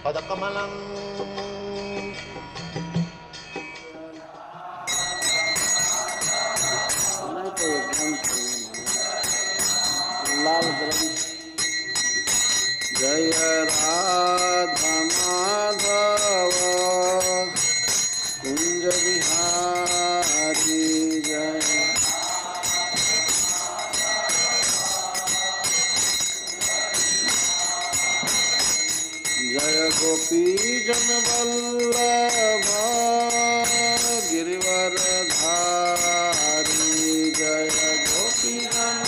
पदकमलं लाल ग्रंथ। जय राधा माधव कुंज बिहारी जय। जय गोपी जन वल्लभ गिरिवर धारी। जय गोपी जन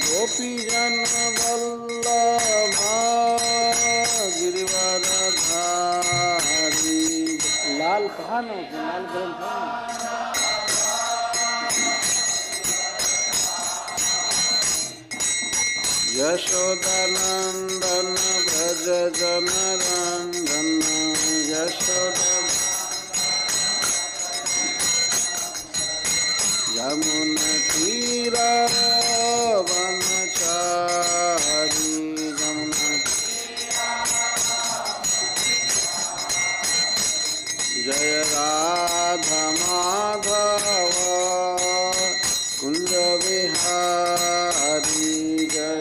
गोपी जन वल्लभ गिरिवर धारी। लाल कहा ना, लाल ग्रंथ है। यशोदानंदन भज जन रंजन। यशोदा यमुन तीरा वनचारी। जय राधा माधव कुंज बिहारी जय।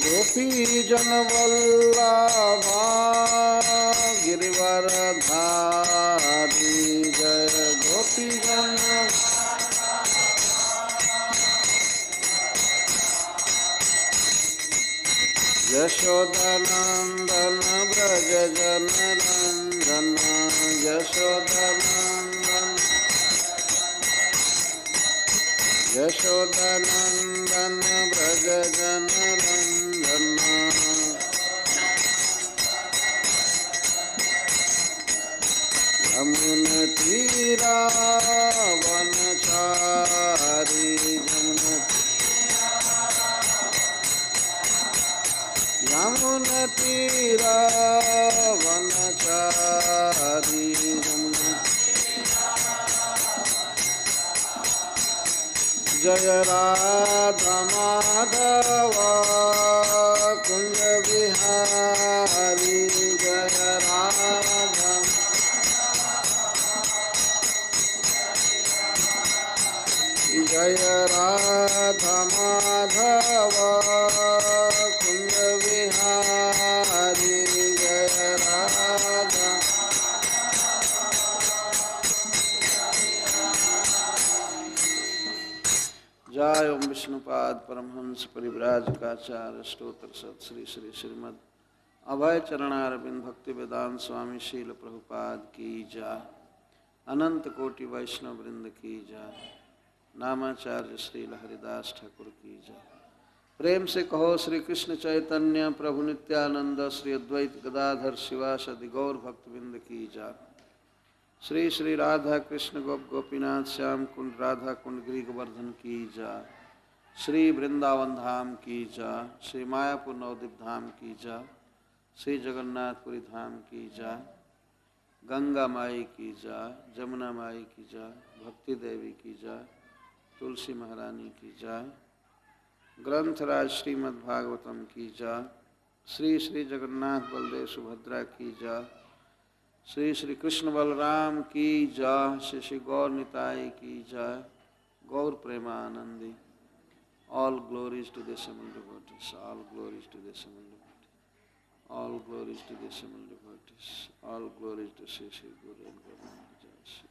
गोपी जन वल्लभ गिरिवर धारी। जय गोपी जन यशोदानंदन ब्रज जन रंजन। यशोदानंदन यशोदानंदन ब्रज जन रंजन। यमुन तीरा वनचारी। यमुन तीरा वनचारी। जय राधा माधव कुंज बिहारी। जय राधा जय राधा माधव कुंज बिहारी। जय राधा जय ओम विष्णुपाद परमहंस परिव्राजकाचार्य स्तोत्र सत श्री श्री श्रीमद अभय चरणारविंद भक्ति वेदांत स्वामी शील प्रभुपाद की जय। अनंत कोटि वैष्णव वृंद की जय। नामाचार्य श्री हरिदास ठाकुर की जय। प्रेम से कहो श्री कृष्ण चैतन्य प्रभु नित्यानंद श्री अद्वैत गदाधर शिवासदि गौर भक्तवृंद की जय। श्री श्री राधा कृष्ण गोप गोपीनाथ श्याम कुंड राधा कुंड गिरि गोवर्धन की जय। श्री वृंदावन धाम की जय। श्री मायापुर नवद्वीप धाम की जय। श्री जगन्नाथपुरी धाम की जय। गंगा माई की जय। जमुना माई की जय। भक्ति देवी की जय। तुलसी महारानी की जय। ग्रंथराज श्रीमद् भागवतम की जय। श्री श्री जगन्नाथ बलदेव सुभद्रा की जय। श्री श्री कृष्ण बलराम की जय। श्री श्री गौर निताई की जय। गौर Premanandi. All glories to the assembled devotees. All glories to the assembled devotees. All glories to the assembled devotees. All glories to Sri Sri Guru and Govinda Jai Sri.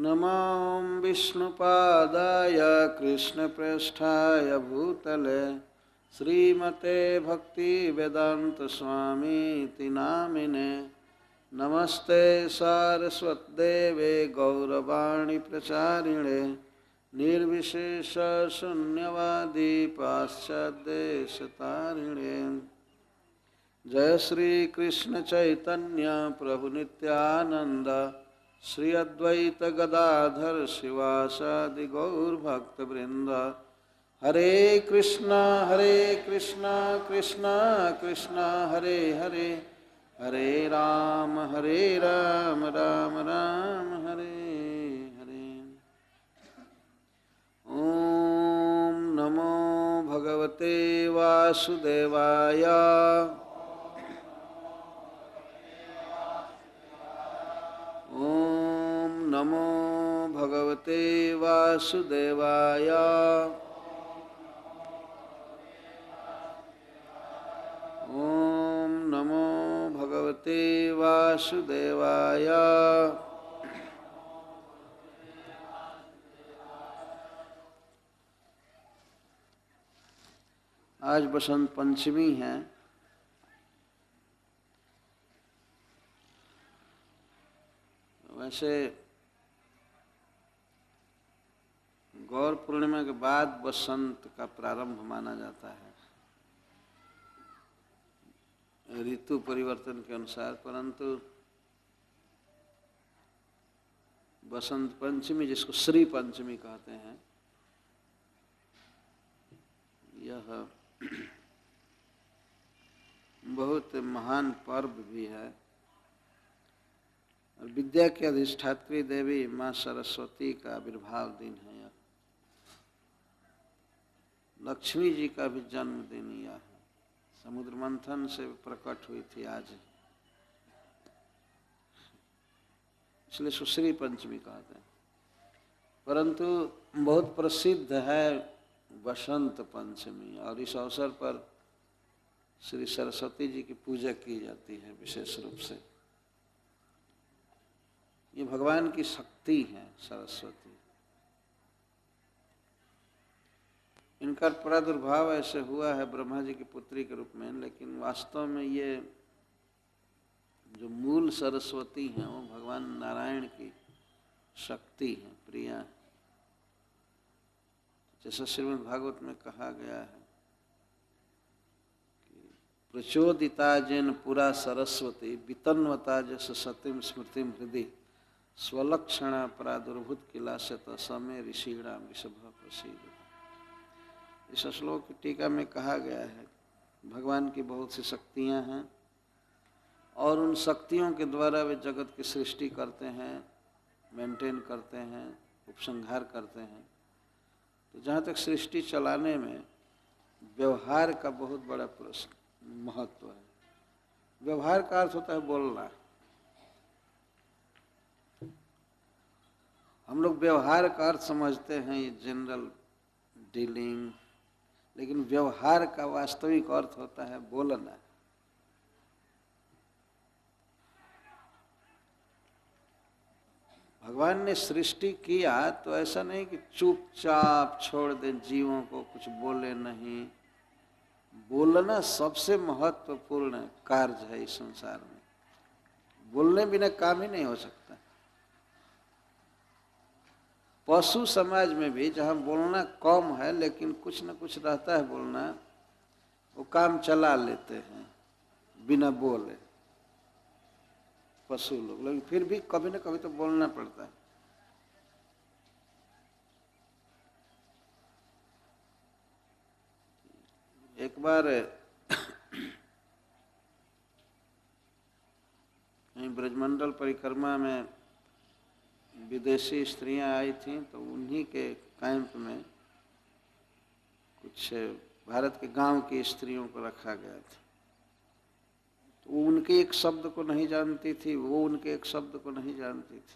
नमो विष्णुपादाय कृष्णप्रेष्ठाय भूतले श्रीमते भक्तिवेदान्तस्वामीति नामिने नमस्ते सारस्वत्देवे गौरवाणी प्रचारिणे निर्विशेषशून्यवादी पाश्चात्यदेशतारिणे जय श्री कृष्ण चैतन्य प्रभु नित्यानंद श्री अद्वैत गदाधर शिवासादि गौर भक्तवृंद हरे कृष्णा कृष्णा कृष्णा हरे हरे हरे राम राम राम हरे हरे। ओम नमो भगवते वासुदेवाय ओम नमो भगवते वासुदेवाय ओम नमो भगवते वासुदेवाय। आज बसंत पंचमी है। वैसे गौर पूर्णिमा के बाद बसंत का प्रारंभ माना जाता है ऋतु परिवर्तन के अनुसार, परंतु बसंत पंचमी जिसको श्री पंचमी कहते हैं, यह बहुत महान पर्व भी है और विद्या की अधिष्ठात्री देवी माँ सरस्वती का आविर्भाव दिन है। यह लक्ष्मी जी का भी जन्मदिन यह है। समुद्र मंथन से प्रकट हुई थी आज, इसलिए सुश्री पंचमी कहते हैं। परंतु बहुत प्रसिद्ध है बसंत पंचमी और इस अवसर पर श्री सरस्वती जी की पूजा की जाती है विशेष रूप से। ये भगवान की शक्ति है सरस्वती। इनका प्रादुर्भाव ऐसे हुआ है ब्रह्मा जी की पुत्री के रूप में, लेकिन वास्तव में ये जो मूल सरस्वती हैं वो भगवान नारायण की शक्ति है, प्रिया है। जैसा श्रीमद् भागवत में कहा गया है कि प्रचोदिता जेन पुरा सरस्वती वितन्वता जस सतीम स्मृतिम हृदय स्वलक्षणा प्रादुर्भूत किलाशत समय ऋषिणाम ऋषभ प्रसिद्ध। इस श्लोक की टीका में कहा गया है भगवान की बहुत सी शक्तियां हैं और उन शक्तियों के द्वारा वे जगत की सृष्टि करते हैं, मेंटेन करते हैं, उपसंहार करते हैं। तो जहाँ तक सृष्टि चलाने में व्यवहार का बहुत बड़ा महत्व है। व्यवहार का अर्थ होता है बोलना। हम लोग व्यवहार का अर्थ समझते हैं ये जनरल डीलिंग, लेकिन व्यवहार का वास्तविक अर्थ होता है बोलना। भगवान ने सृष्टि किया तो ऐसा नहीं कि चुपचाप छोड़ दे जीवों को, कुछ बोले नहीं। बोलना सबसे महत्वपूर्ण कार्य है इस संसार में। बोलने बिना काम ही नहीं हो सकता। पशु समाज में भी जहाँ बोलना कम है लेकिन कुछ न कुछ रहता है बोलना, वो काम चला लेते हैं बिना बोले पशु लोग, लेकिन फिर भी कभी न कभी तो बोलना पड़ता है। एक बार ब्रजमंडल परिक्रमा में विदेशी स्त्रियां आई थीं, तो उन्हीं के कैंप में कुछ भारत के गांव की स्त्रियों को रखा गया था। तो वो उनके एक शब्द को नहीं जानती थी, वो उनके एक शब्द को नहीं जानती थी,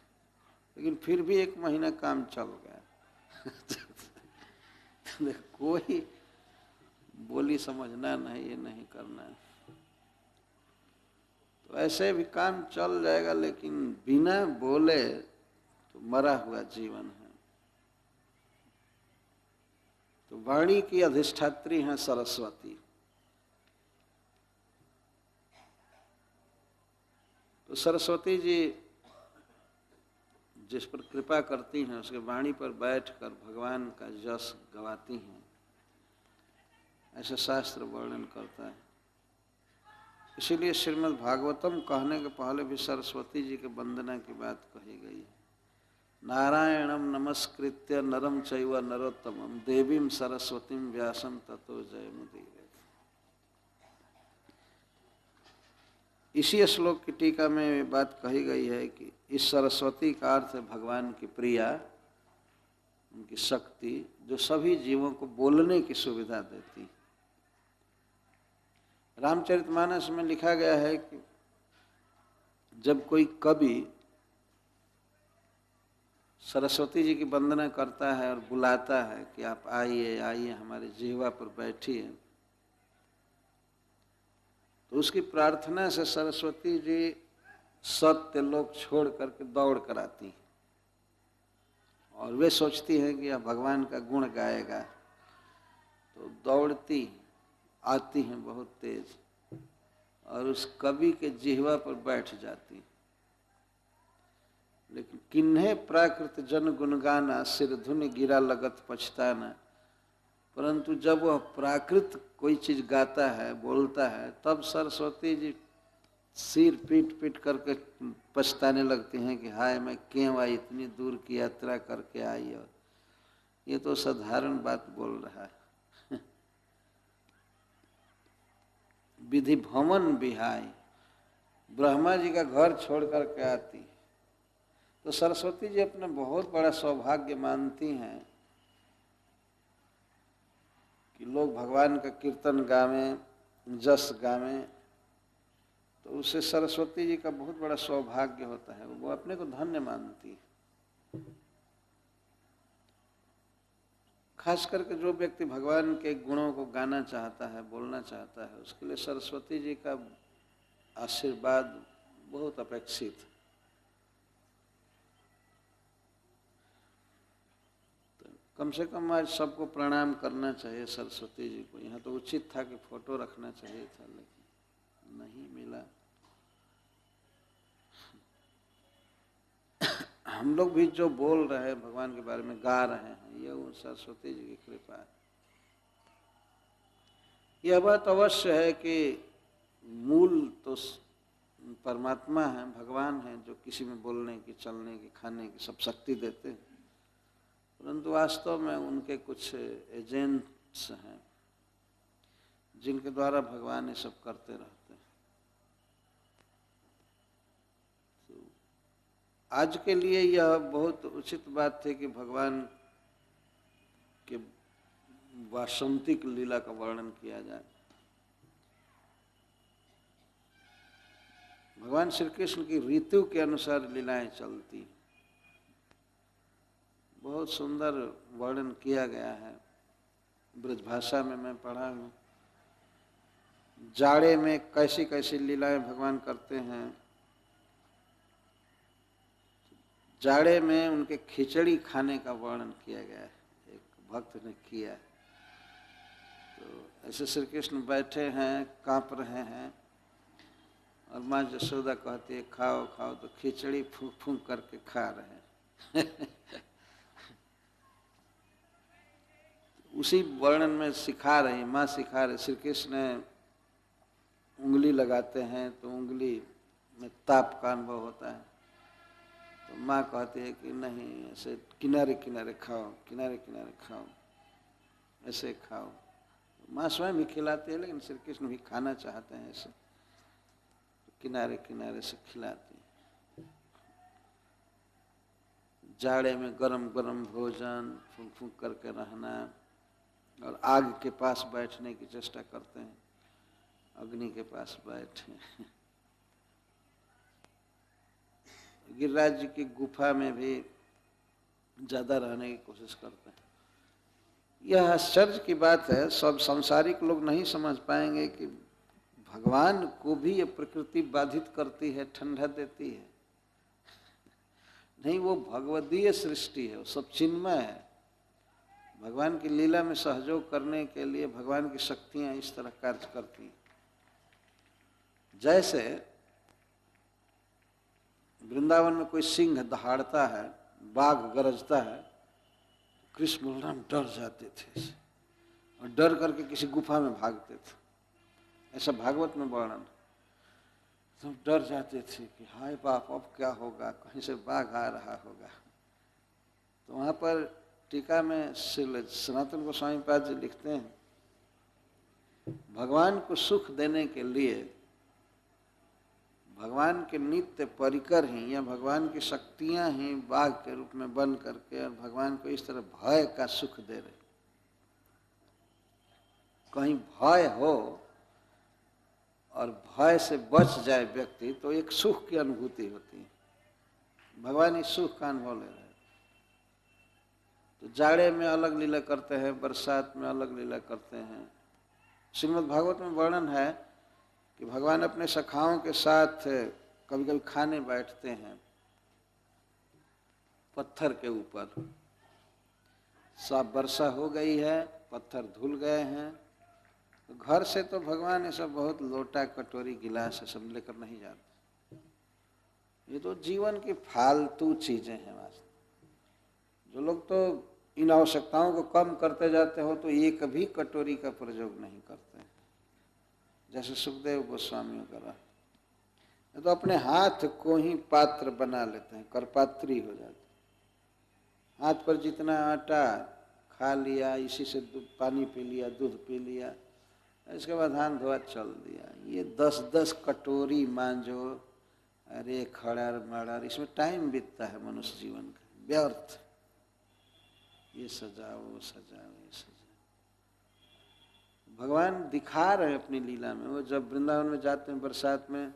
लेकिन फिर भी 1 महीना काम चल गया। कोई बोली समझना नहीं, ये नहीं करना है, तो ऐसे भी काम चल जाएगा। लेकिन बिना बोले तो तो मरा हुआ जीवन है। तो वाणी की अधिष्ठात्री हैं सरस्वती। तो सरस्वती जी जिस पर कृपा करती हैं उसके वाणी पर बैठकर भगवान का यश गवाती हैं, ऐसा शास्त्र वर्णन करता है। इसीलिए श्रीमद् भागवतम कहने के पहले भी सरस्वती जी के वंदना की बात कही गई है। नारायणम नमस्कृत्य नरम चैव नरोत्तमम देवीं सरस्वतीं व्यासं ततो जयमुदीरयेत्। इसी श्लोक की टीका में बात कही गई है कि इस सरस्वती का अर्थ है भगवान की प्रिया, उनकी शक्ति जो सभी जीवों को बोलने की सुविधा देती। रामचरितमानस में लिखा गया है कि जब कोई कवि सरस्वती जी की वंदना करता है और बुलाता है कि आप आइए आइए हमारे जिह्वा पर बैठिए, तो उसकी प्रार्थना से सरस्वती जी सत्य लोक छोड़ करके दौड़ कर आती और वे सोचती हैं कि यह भगवान का गुण गाएगा, तो दौड़ती आती हैं बहुत तेज और उस कवि के जिह्वा पर बैठ जाती। लेकिन किन्हे प्राकृत जन गुणगाना सिर धुन गिरा लगत पछताना, परंतु जब वह प्राकृत कोई चीज गाता है बोलता है तब सरस्वती जी सिर पीट पीट करके पछताने लगती हैं कि हाय मैं क्यों आई, इतनी दूर की यात्रा करके आई और ये तो साधारण बात बोल रहा है। विधि भवन बिहाई, ब्रह्मा जी का घर छोड़ करके आती। तो सरस्वती जी अपना बहुत बड़ा सौभाग्य मानती हैं कि लोग भगवान का कीर्तन गावें, जस गावें, तो उससे सरस्वती जी का बहुत बड़ा सौभाग्य होता है, वो अपने को धन्य मानती है। खास करके जो व्यक्ति भगवान के गुणों को गाना चाहता है, बोलना चाहता है, उसके लिए सरस्वती जी का आशीर्वाद बहुत अपेक्षित। तो कम से कम आज सबको प्रणाम करना चाहिए सरस्वती जी को। यहाँ तो उचित था कि फोटो रखना चाहिए था, लेकिन नहीं मिला। हम लोग भी जो बोल रहे हैं भगवान के बारे में, गा रहे हैं, यह वो सरस्वती जी की कृपा है। यह बात अवश्य है कि मूल तो परमात्मा है, भगवान है, जो किसी में बोलने की, चलने की, खाने की सब शक्ति देते हैं, परंतु वास्तव में उनके कुछ एजेंट्स हैं जिनके द्वारा भगवान ये सब करते रहते हैं। आज के लिए यह बहुत उचित बात थी कि भगवान के वासंतिक लीला का वर्णन किया जाए। भगवान श्री कृष्ण की ऋतु के अनुसार लीलाएं चलती, बहुत सुंदर वर्णन किया गया है। ब्रजभाषा में मैं पढ़ा हूँ, जाड़े में कैसी कैसी लीलाएं भगवान करते हैं। जाड़े में उनके खिचड़ी खाने का वर्णन किया गया है, एक भक्त ने किया। तो ऐसे श्री कृष्ण बैठे हैं, कांप रहे हैं, और माँ यशोदा कहती है खाओ खाओ, तो खिचड़ी फूंक फूंक करके खा रहे हैं। उसी वर्णन में सिखा रही माँ, सिखा रहे। श्री कृष्ण उंगली लगाते हैं तो उंगली में ताप का अनुभव होता है, तो माँ कहती है कि नहीं, ऐसे किनारे किनारे खाओ, किनारे किनारे खाओ, ऐसे खाओ। माँ स्वयं भी खिलाती है, लेकिन श्री कृष्ण भी खाना चाहते हैं ऐसे, तो किनारे किनारे से खिलाती है। जाड़े में गरम गरम भोजन, फूंक फूंक करके रहना, और आग के पास बैठने की चेष्टा करते हैं, अग्नि के पास बैठे। गिरिराज जी की गुफा में भी ज़्यादा रहने की कोशिश करते हैं। यह आश्चर्य की बात है, सब सांसारिक लोग नहीं समझ पाएंगे कि भगवान को भी ये प्रकृति बाधित करती है, ठंडा देती है। नहीं, वो भगवदीय सृष्टि है, वो सब चिन्मय है। भगवान की लीला में सहयोग करने के लिए भगवान की शक्तियां इस तरह कार्य करती हैं। जैसे वृंदावन में कोई सिंह दहाड़ता है, बाघ गरजता है, कृष्ण बलराम डर जाते थे और डर करके किसी गुफा में भागते थे। ऐसा भागवत में वर्णन। सब डर जाते थे कि हाय बाप, अब क्या होगा, कहीं से बाघ आ रहा होगा। तो वहाँ पर टीका में सनातन गोस्वामी पाद जी लिखते हैं, भगवान को सुख देने के लिए भगवान के नित्य परिकर ही या भगवान की शक्तियां ही बाघ के रूप में बन करके और भगवान को इस तरह भय का सुख दे रहे। कहीं भय हो और भय से बच जाए व्यक्ति तो एक सुख की अनुभूति होती है। भगवान इस सुख का अनुभव ले रहे हैं। तो जाड़े में अलग लीला करते हैं, बरसात में अलग लीला करते हैं। श्रीमद् भागवत में वर्णन है कि भगवान अपने सखाओं के साथ कभी कभी खाने बैठते हैं पत्थर के ऊपर। सब वर्षा हो गई है, पत्थर धुल गए हैं, तो घर से तो भगवान ये सब बहुत लोटा कटोरी गिलास सब लेकर नहीं जाते। ये तो जीवन की फालतू चीजें हैं। वास्तव जो लोग तो इन आवश्यकताओं को कम करते जाते हो तो एक भी कटोरी का प्रयोग नहीं करते, जैसे सुखदेव गोस्वामी वगैरह। तो अपने हाथ को ही पात्र बना लेते हैं, करपात्री हो जाते। हाथ पर जितना आटा खा लिया, इसी से पानी पी लिया, दूध पी लिया, इसके बाद हाथ धोआ चल दिया। ये 10-10 कटोरी मांजो, अरे खड़र मड़र, इसमें टाइम बीतता है मनुष्य जीवन का व्यर्थ। ये सजाओ, वो सजाओ, ये सजाओ। भगवान दिखा रहे हैं अपनी लीला में। वो जब वृंदावन में जाते हैं बरसात में,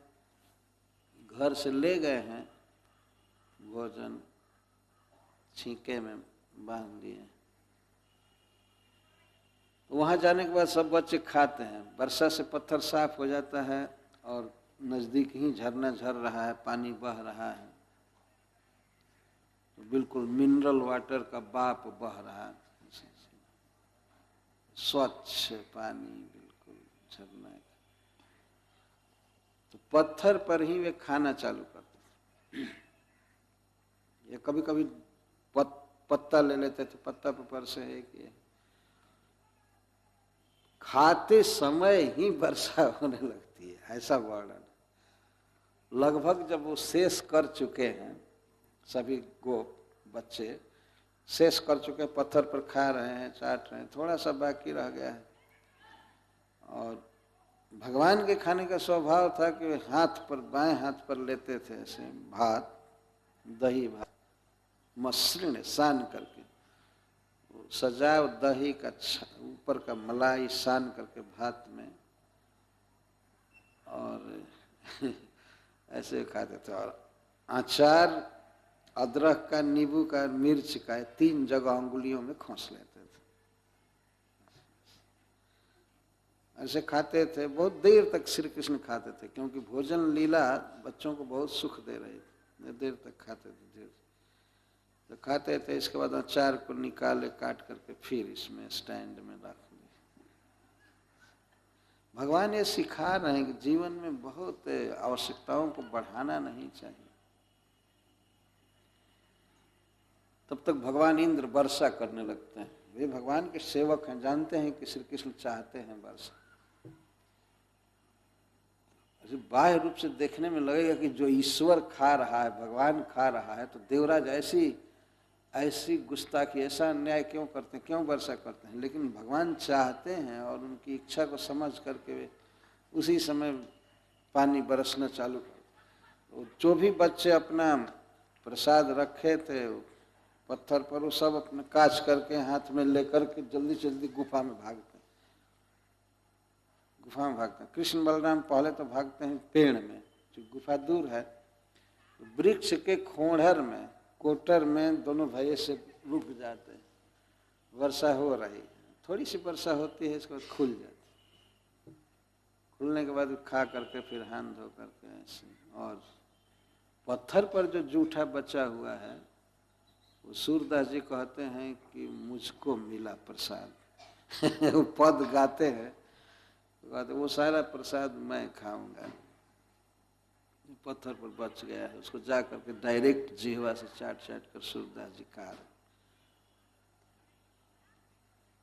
घर से ले गए हैं भोजन, छींके में बांध दिए, तो वहाँ जाने के बाद सब बच्चे खाते हैं। वर्षा से पत्थर साफ हो जाता है और नज़दीक ही झरना झर रहा है, पानी बह रहा है, तो बिल्कुल मिनरल वाटर का बाप बह रहा है, स्वच्छ पानी बिल्कुल झरना। तो पत्थर पर ही वे खाना चालू करते थे। ये कभी कभी पत्ता ले लेते थे, पत्ता पर से एक ये खाते समय ही वर्षा होने लगती है, ऐसा वर्णन। लगभग जब वो शेष कर चुके हैं, सभी गोप बच्चे शेष कर चुके हैं, पत्थर पर खा रहे हैं, चाट रहे हैं, थोड़ा सा बाकी रह गया है। और भगवान के खाने का स्वभाव था कि वे हाथ पर, बाएं हाथ पर लेते थे ऐसे भात, दही भात, मसृण सान करके, सजाव दही का ऊपर का मलाई सान करके भात में, और ऐसे खाते थे। और अचार अदरक का, नींबू का, मिर्च का 3 जगह अंगुलियों में खोस लेते थे। ऐसे खाते थे, बहुत देर तक श्री कृष्ण खाते थे, क्योंकि भोजन लीला बच्चों को बहुत सुख दे रही थी। देर तक खाते थे, देर तो खाते थे। इसके बाद अचार को निकाले, काट करके फिर इसमें स्टैंड में रख दिए। भगवान ये सिखा रहे हैं कि जीवन में बहुत आवश्यकताओं को बढ़ाना नहीं चाहिए। तब तक भगवान इंद्र वर्षा करने लगते हैं। वे भगवान के सेवक हैं, जानते हैं कि श्री कृष्ण चाहते हैं वर्षा। बाह्य रूप से देखने में लगेगा कि जो ईश्वर खा रहा है, भगवान खा रहा है, तो देवराज ऐसी गुस्ताखी, ऐसा अन्याय क्यों करते हैं, क्यों वर्षा करते हैं। लेकिन भगवान चाहते हैं और उनकी इच्छा को समझ करके वे उसी समय पानी बरसना चालू कर। जो भी बच्चे अपना प्रसाद रखे थे पत्थर पर, वो सब अपने काच करके हाथ में लेकर के जल्दी जल्दी गुफा में भागते हैं। कृष्ण बलराम पहले तो भागते हैं पेड़ में, जो गुफा दूर है, वृक्ष के खोड़र में, कोटर में दोनों भाई से रुक जाते हैं। वर्षा हो रही है, थोड़ी सी वर्षा होती है, इसके बाद खुल जाती। खुलने के बाद खा करके फिर हाथ धो करके ऐसे, और पत्थर पर जो जूठा बचा हुआ है वो सूरदास जी कहते हैं कि मुझको मिला प्रसाद। वो पद गाते हैं, कहते वो सारा प्रसाद मैं खाऊंगा। पत्थर पर बच गया है, उसको जा करके डायरेक्ट जिह्वा से चाट चाट कर सूरदास जी खा रहे,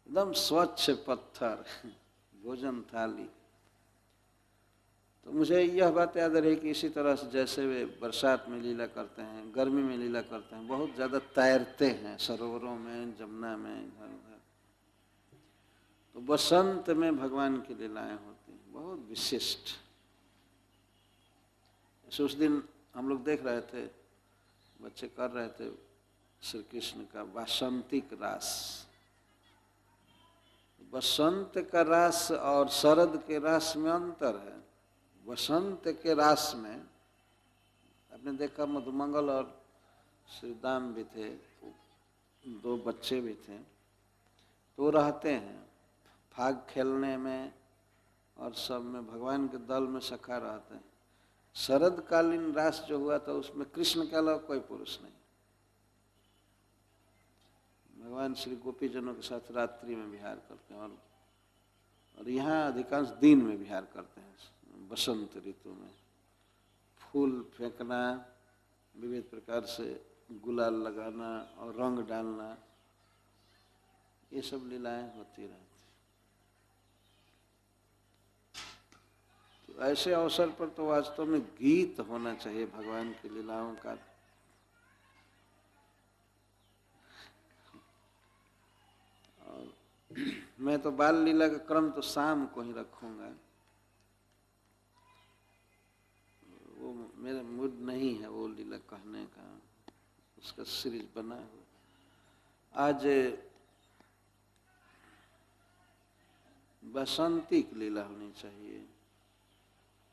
एकदम स्वच्छ पत्थर भोजन थाली। तो मुझे यह बात याद रही कि इसी तरह से जैसे वे बरसात में लीला करते हैं, गर्मी में लीला करते हैं, बहुत ज़्यादा तैरते हैं सरोवरों में, जमुना में, इधर उधर, तो बसंत में भगवान की लीलाएं होती हैं बहुत विशिष्ट। उस दिन हम लोग देख रहे थे, बच्चे कर रहे थे श्री कृष्ण का वासंतिक रास। बसंत का रास और शरद के रास में अंतर है। वसंत के रास में आपने देखा मधुमंगल और श्रीदाम भी थे, दो बच्चे भी थे, तो रहते हैं फाग खेलने में और सब में, भगवान के दल में सखा रहते हैं। शरदकालीन रास जो हुआ था उसमें कृष्ण के अलावा कोई पुरुष नहीं। भगवान श्री गोपीजनों के साथ रात्रि में विहार करते हैं और यहाँ अधिकांश दिन में विहार करते हैं। बसंत ऋतु में फूल फेंकना, विविध प्रकार से गुलाल लगाना और रंग डालना, ये सब लीलाएं होती रहती। तो ऐसे अवसर पर तो वास्तव में गीत होना चाहिए भगवान की लीलाओं का। और मैं तो बाल लीला का क्रम तो शाम को ही रखूंगा, वो मेरा मूड नहीं है वो लीला कहने का, उसका सीरीज बना हुआ। आज बसंती की लीला होनी चाहिए,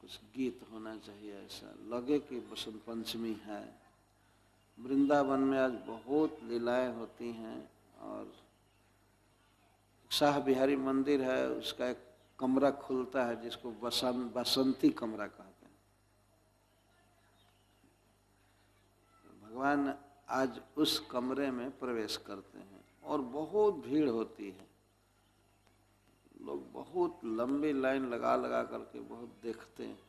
कुछ गीत होना चाहिए, ऐसा लगे कि बसंत पंचमी है। वृंदावन में आज बहुत लीलाएं होती हैं और शाह बिहारी मंदिर है, उसका एक कमरा खुलता है जिसको बसंती कमरा कहते हैं। भगवान आज उस कमरे में प्रवेश करते हैं और बहुत भीड़ होती है, लोग बहुत लंबी लाइन लगा लगा करके बहुत देखते हैं।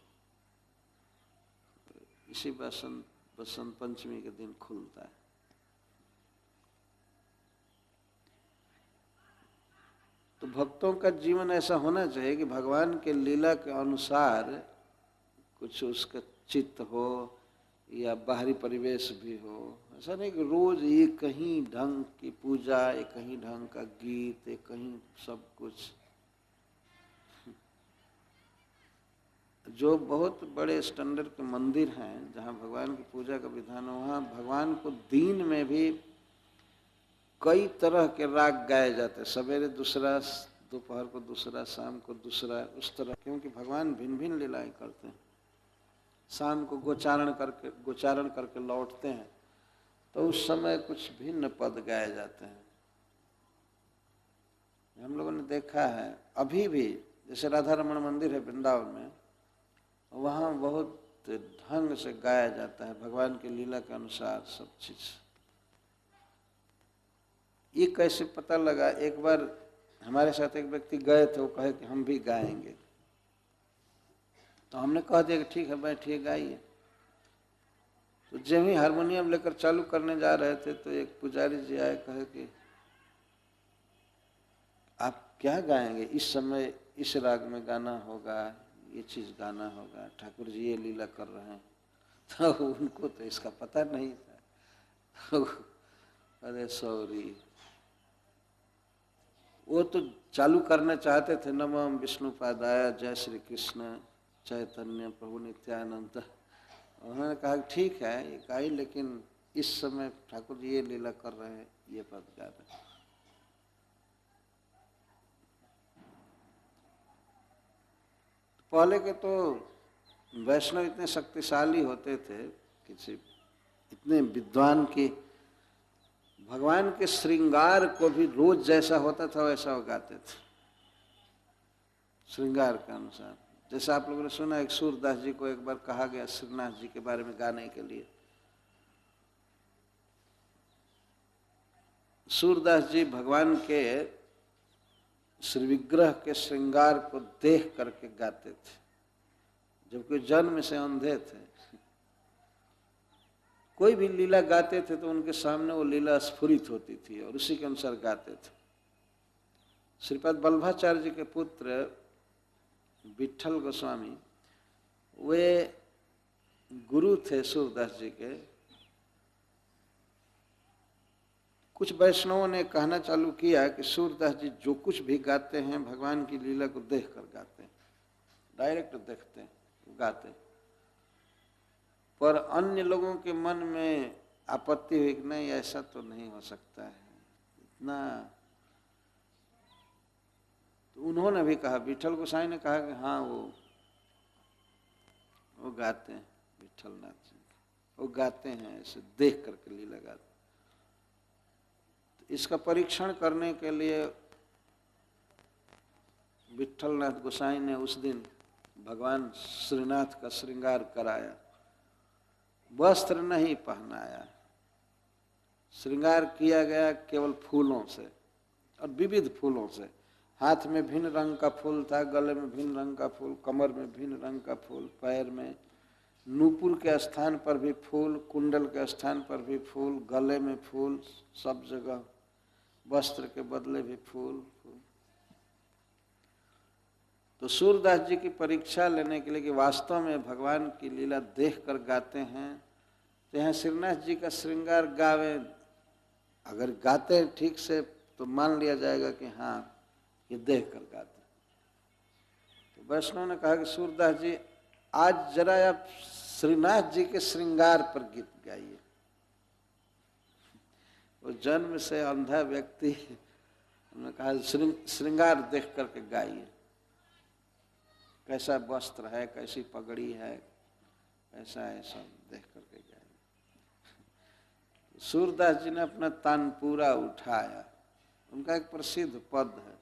इसी बसंत पंचमी के दिन खुलता है। तो भक्तों का जीवन ऐसा होना चाहिए कि भगवान के लीला के अनुसार कुछ उसका चित्त हो या बाहरी परिवेश भी हो। ऐसा नहीं कि रोज एक कहीं ढंग की पूजा, एक कहीं ढंग का गीत, एक कहीं सब कुछ। जो बहुत बड़े स्टैंडर्ड के मंदिर हैं जहाँ भगवान की पूजा का विधान है, वहाँ भगवान को दिन में भी कई तरह के राग गाए जाते हैं। सवेरे दूसरा, दोपहर को दूसरा, शाम को दूसरा, उस तरह, क्योंकि भगवान भिन्न भिन्न लीलाएं करते हैं। शाम को गोचारण करके लौटते हैं तो उस समय कुछ भिन्न पद गाए जाते हैं। हम लोगों ने देखा है अभी भी, जैसे राधा रमण मंदिर है वृंदावन में, वहाँ बहुत ढंग से गाया जाता है भगवान की लीला के अनुसार सब चीज। ये कैसे पता लगा? एक बार हमारे साथ एक व्यक्ति गए थे, वो कहे कि हम भी गाएंगे, तो हमने कह दिया कि ठीक है बैठिए गाइए। तो जब ही हारमोनियम लेकर चालू करने जा रहे थे तो एक पुजारी जी आए, कहे कि आप क्या गाएंगे? इस समय इस राग में गाना होगा, ये चीज गाना होगा, ठाकुर जी ये लीला कर रहे हैं। तो उनको तो इसका पता नहीं था। तो अरे सॉरी, वो तो चालू करना चाहते थे नमः विष्णुपादाय जय श्री कृष्ण चैतन्य प्रभु नित्यानंद। उन्होंने कहा ठीक है ये गाई, लेकिन इस समय ठाकुर जी ये लीला कर रहे हैं, ये पद गा रहे हैं। पहले के तो वैष्णव इतने शक्तिशाली होते थे, किसी इतने विद्वान की भगवान के श्रृंगार को भी रोज जैसा होता था वैसा वो गाते थे, श्रृंगार के अनुसार। जैसे आप लोगों ने सुना एक सूरदास जी को एक बार कहा गया श्रीनाथ जी के बारे में गाने के लिए। सूरदास जी भगवान के श्री विग्रह के श्रृंगार को देख करके गाते थे, जबकि जन्म से अंधे थे। कोई भी लीला गाते थे तो उनके सामने वो लीला स्फुरित होती थी और उसी के अनुसार गाते थे। श्रीपाद वल्लभाचार्य जी के पुत्र विट्ठल गोस्वामी वे गुरु थे सूरदास जी के। कुछ वैष्णवों ने कहना चालू किया कि सूरदास जी जो कुछ भी गाते हैं भगवान की लीला को देख कर गाते हैं, डायरेक्ट देखते हैं गाते। पर अन्य लोगों के मन में आपत्ति हुई कि नहीं ऐसा तो नहीं हो सकता है इतना। तो उन्होंने भी कहा, विट्ठल गोसाई ने कहा कि हाँ वो गाते हैं, विट्ठल नाथ जी वो गाते हैं, ऐसे देख करके लीला गाते। इसका परीक्षण करने के लिए विट्ठल नाथ गोसाई ने उस दिन भगवान श्रीनाथ का श्रृंगार कराया, वस्त्र नहीं पहनाया, श्रृंगार किया गया केवल फूलों से और विविध फूलों से। हाथ में भिन्न रंग का फूल था, गले में भिन्न रंग का फूल, कमर में भिन्न रंग का फूल, पैर में नूपुर के स्थान पर भी फूल, कुंडल के स्थान पर भी फूल, गले में फूल, सब जगह वस्त्र के बदले भी फूल। तो सूरदास जी की परीक्षा लेने के लिए कि वास्तव में भगवान की लीला देख कर गाते हैं, तो यहाँ श्रीनाथ जी का श्रृंगार गावे, अगर गाते ठीक से तो मान लिया जाएगा कि हाँ ये देख कर गाते। तो वैष्णव ने कहा कि सूरदास जी आज जरा आप श्रीनाथ जी के श्रृंगार पर गीत गाइए। वो जन्म से अंधा व्यक्ति, उन्होंने कहा श्रृंगार देख करके गाइए, कैसा वस्त्र है, कैसी पगड़ी है, कैसा है, सब देख करके गाइए। सूरदास जी ने अपना तान पूरा उठाया। उनका एक प्रसिद्ध पद है,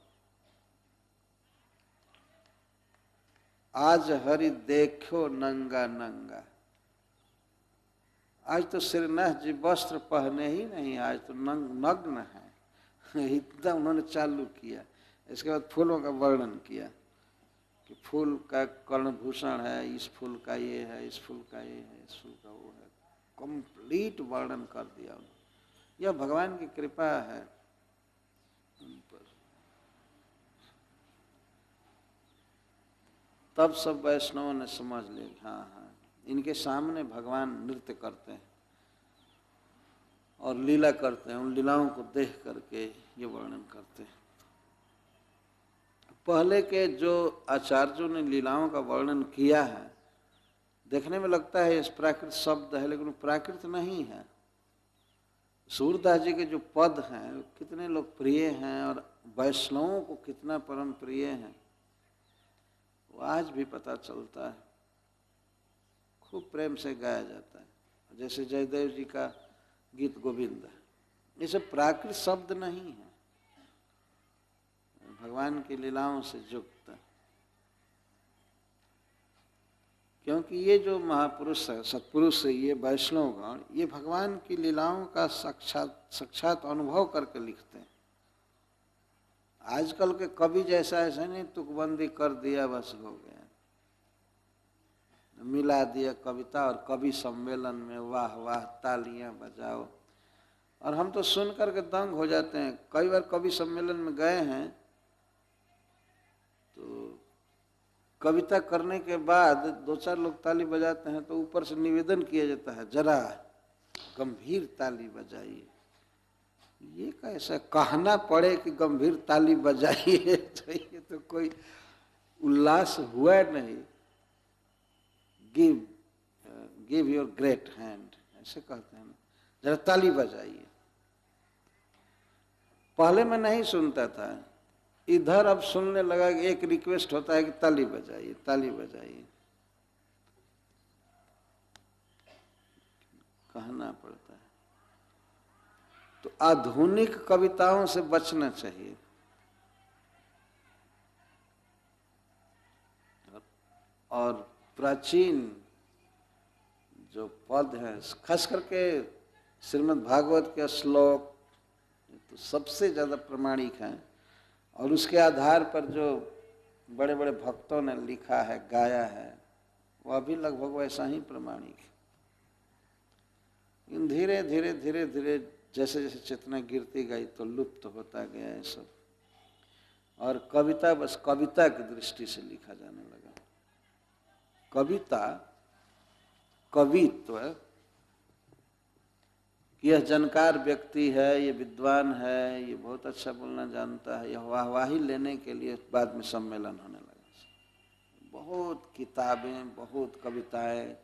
आज हरि देखो नंगा नंगा। आज तो श्रीनाथ जी वस्त्र पहने ही नहीं, आज तो नग्न है। इतना उन्होंने चालू किया। इसके बाद फूलों का वर्णन किया कि फूल का कर्णभूषण है, इस फूल का ये है, इस फूल का ये है, इस फूल का वो है। कंप्लीट वर्णन कर दिया उन्होंने। यह भगवान की कृपा है उन पर। तब सब वैष्णवों ने समझ लिया, हाँ हाँ इनके सामने भगवान नृत्य करते हैं और लीला करते हैं, उन लीलाओं को देख करके ये वर्णन करते हैं। पहले के जो आचार्यों ने लीलाओं का वर्णन किया है, देखने में लगता है इस प्राकृत शब्द है, लेकिन प्राकृत नहीं है। सूरदास जी के जो पद हैं कितने लोकप्रिय हैं और वैष्णवों को कितना परम प्रिय हैं, वो आज भी पता चलता है। खूब प्रेम से गाया जाता है। जैसे जयदेव जी का गीत गोविंद है, ये सब प्राकृत शब्द नहीं है, भगवान की लीलाओं से युक्त है। क्योंकि ये जो महापुरुष है, सत्पुरुष है, ये वैष्णवगण, ये भगवान की लीलाओं का साक्षात अनुभव करके लिखते हैं। आजकल के कवि जैसा ऐसा नहीं तुकबंदी कर दिया बस हो गया, मिला दिया कविता और कवि सम्मेलन में वाह वाह तालियां बजाओ। और हम तो सुन करके दंग हो जाते हैं। कई बार कवि सम्मेलन में गए हैं तो कविता करने के बाद दो चार लोग ताली बजाते हैं तो ऊपर से निवेदन किया जाता है जरा गंभीर ताली बजाइए। ये कैसा कहना पड़े कि गंभीर ताली बजाइए, तो ये तो कोई उल्लास हुआ नहीं। गिव योर ग्रेट हैंड, ऐसे कहते हैं ना, जरा ताली बजाइए। पहले मैं नहीं सुनता था, इधर अब सुनने लगा कि एक रिक्वेस्ट होता है कि ताली बजाइए, ताली बजाइए, कहना पड़ता है। तो आधुनिक कविताओं से बचना चाहिए। और प्राचीन जो पद हैं, खास करके श्रीमद् भागवत के श्लोक तो सबसे ज़्यादा प्रमाणिक हैं, और उसके आधार पर जो बड़े बड़े भक्तों ने लिखा है, गाया है, वह भी लगभग वैसा ही प्रमाणिक है। लेकिन धीरे धीरे धीरे धीरे जैसे जैसे चेतना गिरती गई तो लुप्त होता गया है सब, और कविता बस कविता की दृष्टि से लिखा जाने लगा। कविता कवित्व, यह जानकार व्यक्ति है, ये विद्वान है, ये बहुत अच्छा बोलना जानता है, यह वाहवाही लेने के लिए बाद में सम्मेलन होने लगा। बहुत किताबें, बहुत कविताएं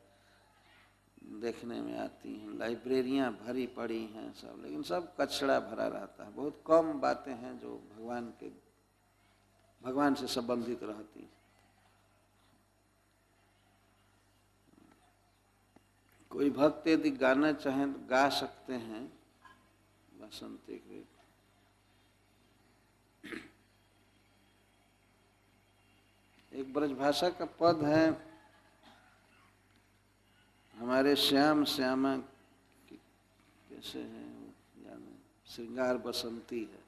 देखने में आती हैं, लाइब्रेरियां भरी पड़ी हैं सब, लेकिन सब कचरा भरा रहता है। बहुत कम बातें हैं जो भगवान से संबंधित रहती हैं। कोई भक्त यदि गाना चाहें तो गा सकते हैं बसंती के। एक ब्रजभाषा का पद है, हमारे श्याम श्यामा कैसे है यानी श्रृंगार बसंती है।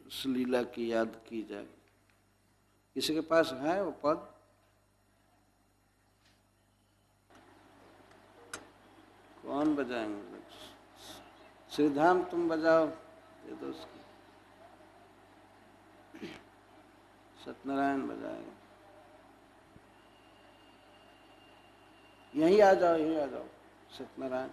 उस लीला की याद की जाए। किसी के पास है वो पद? कौन बजाएंगे? श्रीधाम तुम बजाओ, ये तो उसकी सत्यनारायण बजाएगा। यहीं आ जाओ, यहीं आ जाओ सत्यनारायण।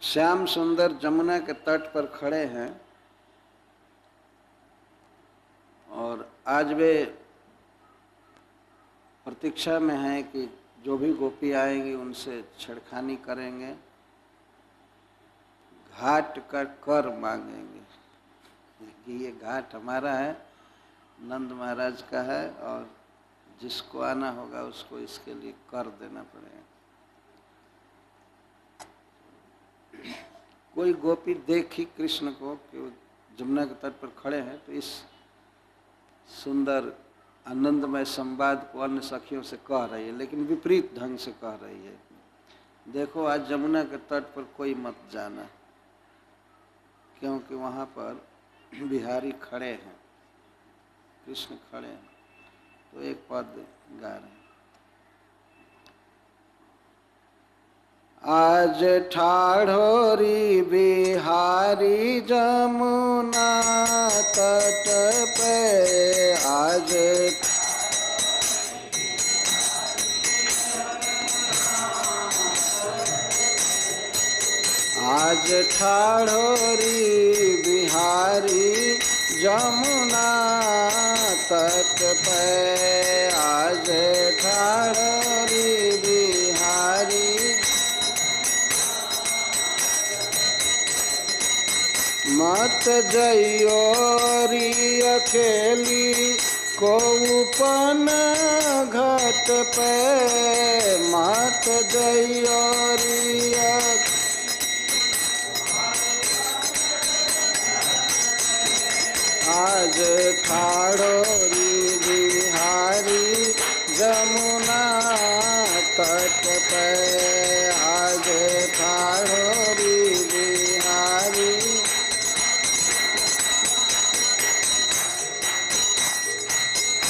श्याम सुंदर जमुना के तट पर खड़े हैं और आज वे प्रतीक्षा में हैं कि जो भी गोपी आएंगी उनसे छेड़खानी करेंगे, घाट का कर मांगेंगे कि ये घाट हमारा है, नंद महाराज का है, और जिसको आना होगा उसको इसके लिए कर देना पड़ेगा। कोई गोपी देखी कृष्ण को कि वो जमुना के तट पर खड़े हैं, तो इस सुंदर आनंदमय संवाद को अन्य सखियों से कह रही है, लेकिन विपरीत ढंग से कह रही है। देखो आज जमुना के तट पर कोई मत जाना, क्योंकि वहाँ पर बिहारी खड़े हैं, कृष्ण खड़े हैं। तो एक पद गा रहे हैं। आज ठाढ़ोरी बिहारी जमुना तट पे, आज ठाढ़ोरी बिहारी जमुना तट पे, आज ठाढ़ोरी बिहारी मत जइयोरी अकेली कोपन घाट पे, मत जइयोरी आज ठाढ़ोरी बिहारी जमुना तट पे, आज ठाढ़ोरी बिहारी।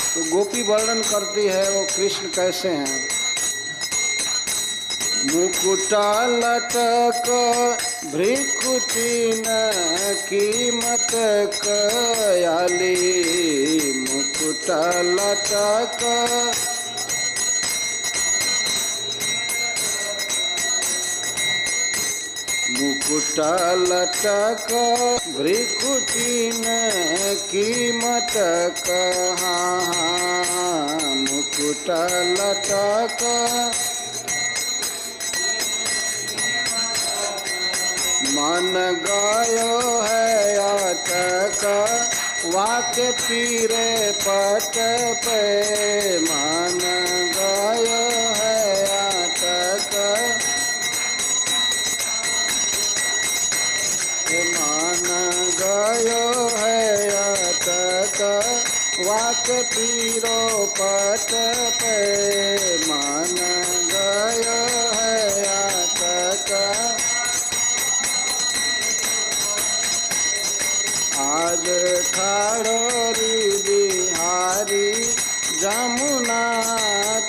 तो गोपी वर्णन करती है वो कृष्ण कैसे हैं। मुकुटा लटक भ्रिकुटी न कीमत कयाली, मुकुटा लटक मुकुटा लटक भ्रिकुटी न कीमत कहाँ, मुकुटा लटक मन गयो है अटक वाके पीरे पट पे, मन गयो है अटक, मन गयो है अटक वाके पीरो पट पे, मन गयो है अटक। आज ठाड़ोरी बिहारी जमुना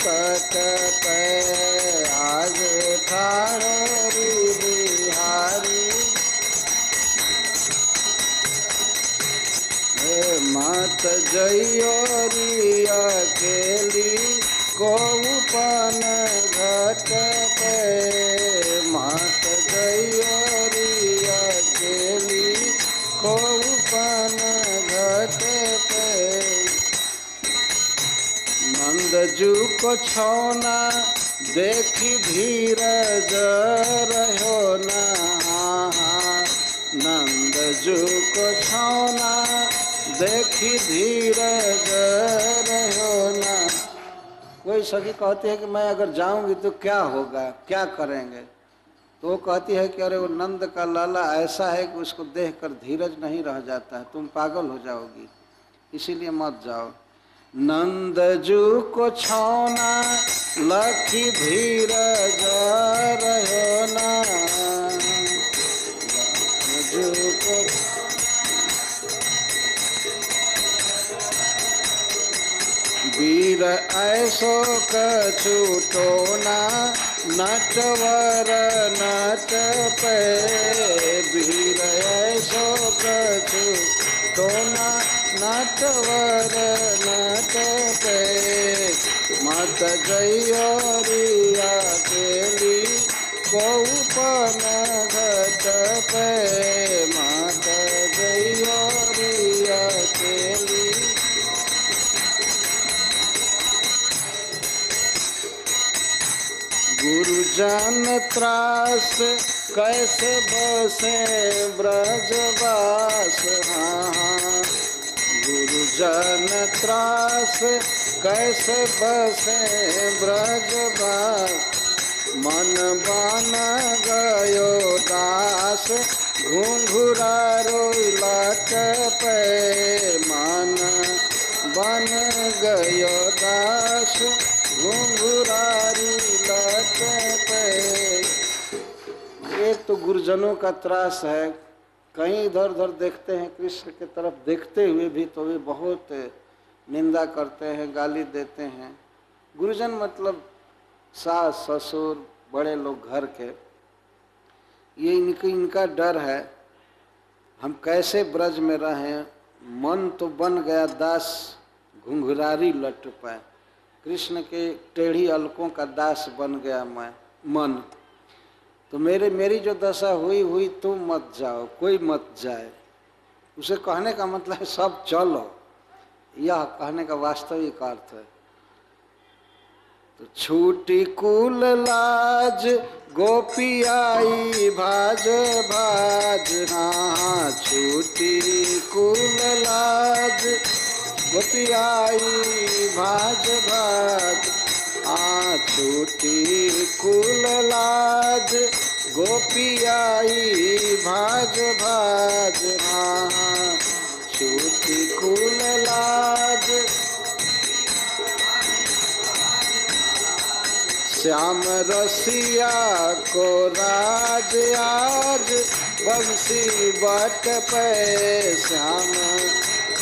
तट पे, आज ठाड़ोरी बिहारी मत जइयोरी अकेली कोपन घट पे, मत जइयोरी अकेली कोपन घट पे। नंदजू को छौना देखी धीरज रहो ना, नंदजू को छौना देखी धीरज रहो ना। कोई सखी कहती है कि मैं अगर जाऊंगी तो क्या होगा, क्या करेंगे? तो वो कहती है कि अरे वो नंद का लाला ऐसा है कि उसको देखकर धीरज नहीं रह जाता है, तुम पागल हो जाओगी, इसीलिए मत जाओ। नंदजू को छौना लखी धीरज रहो ना, नंदजू को वीर ऐसो कछूटोना नटवर नट पे, वीर ऐसो कछूटोना नटवर नट पे। मत जइयोरी अकेली कोपन घट पे, मत जइयोरी अकेली। गुरुजन त्रास कैसे बसे ब्रजवास, हाँ गुरुजन त्रास कैसे बसे ब्रजवास। मन बन गयो दास घुंघुरा रोई लट पे, मन बन गयो दास घुंघुरारी लट पे। एक तो गुरुजनों का त्रास है, कहीं इधर उधर देखते हैं, कृष्ण की तरफ देखते हुए भी तो वे बहुत निंदा करते हैं, गाली देते हैं। गुरुजन मतलब सास ससुर बड़े लोग घर के, ये इनका डर है हम कैसे ब्रज में रहें। मन तो बन गया दास घुंघरारी लट पाए, कृष्ण के टेढ़ी अलकों का दास बन गया मैं मन। तो मेरी जो दशा हुई तुम मत जाओ, कोई मत जाए। उसे कहने का मतलब है सब चलो, यह कहने का वास्तविक अर्थ है। तो छूटी कुल लाज गोपी आई भाज भाज, हाँ छूटी कुल लाज गोपी आई भाज भाज। हाँ छूटी कुल लाज गोपी आई भाज भाज, हाँ छूटी कुल लाज। श्याम रसिया को राज आज बंसी बट पे, श्याम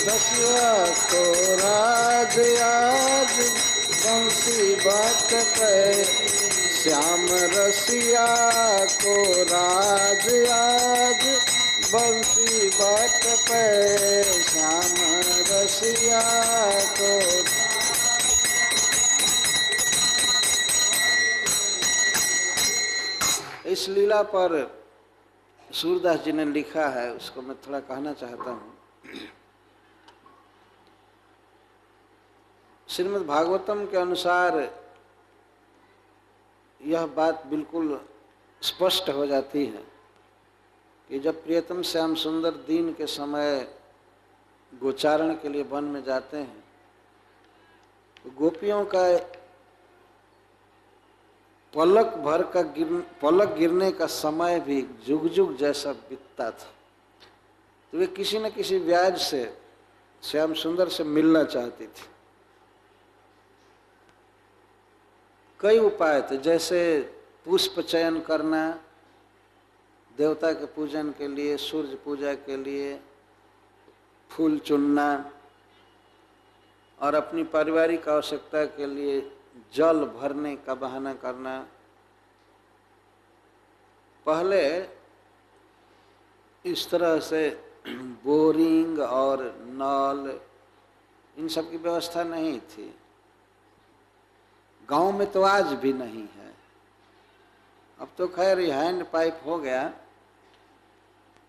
रसिया को राज आज बंसी बट पे। श्याम रसिया को राज आज बंसी बट पे, श्याम रसिया को। इस लीला पर सूरदास जी ने लिखा है, उसको मैं थोड़ा कहना चाहता हूँ। श्रीमद् भागवतम के अनुसार यह बात बिल्कुल स्पष्ट हो जाती है कि जब प्रियतम श्याम सुंदर दिन के समय गोचारण के लिए वन में जाते हैं तो गोपियों का पलक गिरने का समय भी जुग जुग जैसा बीतता था। तो वे किसी न किसी व्याज से श्याम सुंदर से मिलना चाहती थी। कई उपाय थे, जैसे पुष्प चयन करना देवता के पूजन के लिए, सूर्य पूजा के लिए फूल चुनना और अपनी पारिवारिक आवश्यकता के लिए जल भरने का बहाना करना। पहले इस तरह से बोरिंग और नल इन सब की व्यवस्था नहीं थी। गांव में तो आज भी नहीं है। अब तो खैर हैंड पाइप हो गया,